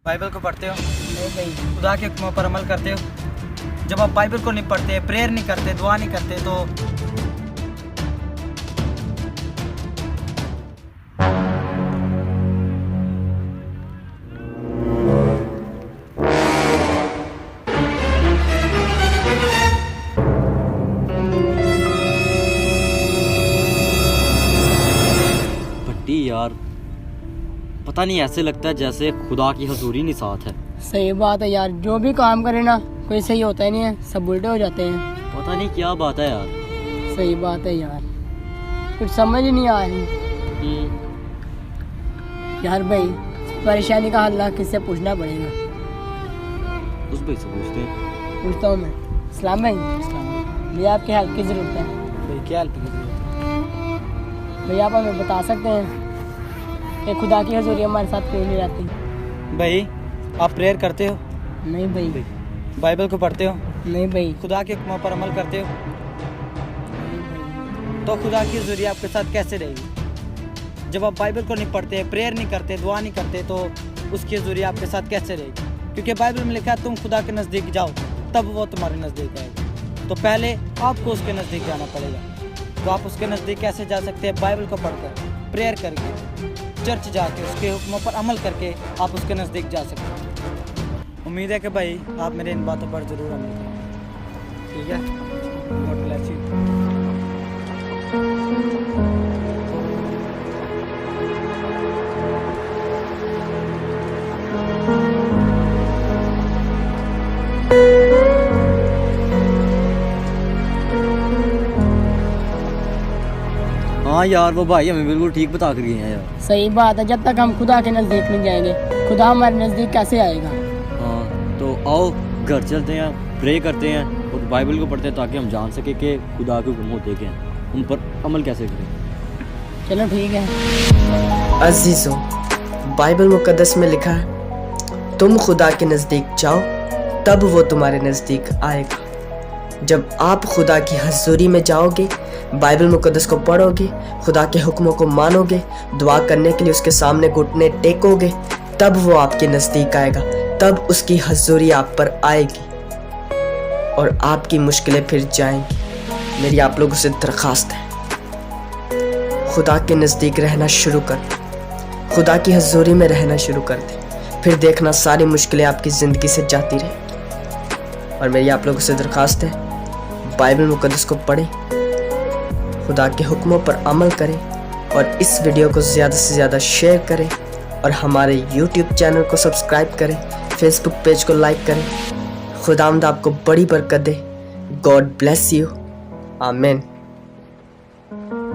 Bible को पढ़ते हो? नहीं भाई। खुदा के हुक्मों पर अमल करते हो? जब आप बाइबल को नहीं पढ़ते, प्रेयर नहीं करते, दुआ नहीं करते तो भट्टी यार, पता नहीं, ऐसे लगता है जैसे खुदा की हजूरी नहीं साथ है। सही बात है यार, जो भी काम करे ना कोई सही होता ही नहीं है, सब उल्टे हो जाते हैं। पता नहीं क्या बात है यार। सही बात है यार, कुछ समझ ही नहीं आ रही यार। भाई परेशानी का हल किससे पूछना पड़ेगा? उस भाई से पूछते हैं। पूछता हूँ मैं। सलाम भाई। भैया आपकी हेल्प की ज़रूरत है। भाई क्या हेल्प की जरूरत है? भैया आप हमें बता सकते हैं कि खुदा की हजूरी हमारे साथ क्यों नहीं रहती? भाई आप प्रेयर करते हो? नहीं भाई। बाइबल को पढ़ते हो? नहीं भाई। खुदा के हुक्मों पर अमल करते हो? तो खुदा की हजूरी आपके साथ कैसे रहेगी? जब आप बाइबल को नहीं पढ़ते, प्रेयर नहीं करते, दुआ नहीं करते तो उसकी हजूरी आपके साथ कैसे रहेगी? क्योंकि बाइबल में लिखा है तुम खुदा के नज़दीक जाओ तब वो तुम्हारे नज़दीक आएगा। तो पहले आपको उसके नज़दीक जाना पड़ेगा। तो आप उसके नज़दीक कैसे जा सकते हैं? बाइबल को पढ़कर, प्रेयर करके, चर्च जाके, उसके हुक्मों पर अमल करके आप उसके नज़दीक जा सकते हैं। उम्मीद है कि भाई आप मेरे इन बातों पर ज़रूर अमल करें। ठीक है? God bless you. हाँ यार, वो भाई हमें बिल्कुल ठीक बता कर गए हैं यार। सही बात है, जब तक हम खुदा के नज़दीक नहीं जाएंगे खुदा हमारे नज़दीक कैसे आएगा? हाँ तो आओ घर चलते हैं, प्रे करते हैं और बाइबल को पढ़ते हैं ताकि हम जान सके कि खुदा के हुक्म होते क्या हैं, उन पर अमल कैसे करें। चलो ठीक है। अजीजों, बाइबल मुकद्दस में लिखा है तुम खुदा के नज़दीक जाओ तब वो तुम्हारे नज़दीक आएगा। जब आप खुदा की हजूरी में जाओगे, बाइबल मुकद्दस को पढ़ोगे, खुदा के हुक्मों को मानोगे, दुआ करने के लिए उसके सामने घुटने टेकोगे, तब वो आपके नज़दीक आएगा, तब उसकी हजूरी आप पर आएगी और आपकी मुश्किलें फिर जाएंगी। मेरी आप लोगों से दरख्वास्त है, खुदा के नज़दीक रहना शुरू कर दें, खुदा की हजूरी में रहना शुरू कर दें, फिर देखना सारी मुश्किलें आपकी ज़िंदगी से जाती रहेंगी। और मेरी आप लोगों से दरख्वास्त है, बाइबल मुकद्दस को पढ़ें, खुदा के हुक्मों पर अमल करें और इस वीडियो को ज़्यादा से ज़्यादा शेयर करें और हमारे YouTube चैनल को सब्सक्राइब करें, फेसबुक पेज को लाइक करें। खुदावंद आपको बड़ी बरकत दे। God bless you. आमीन।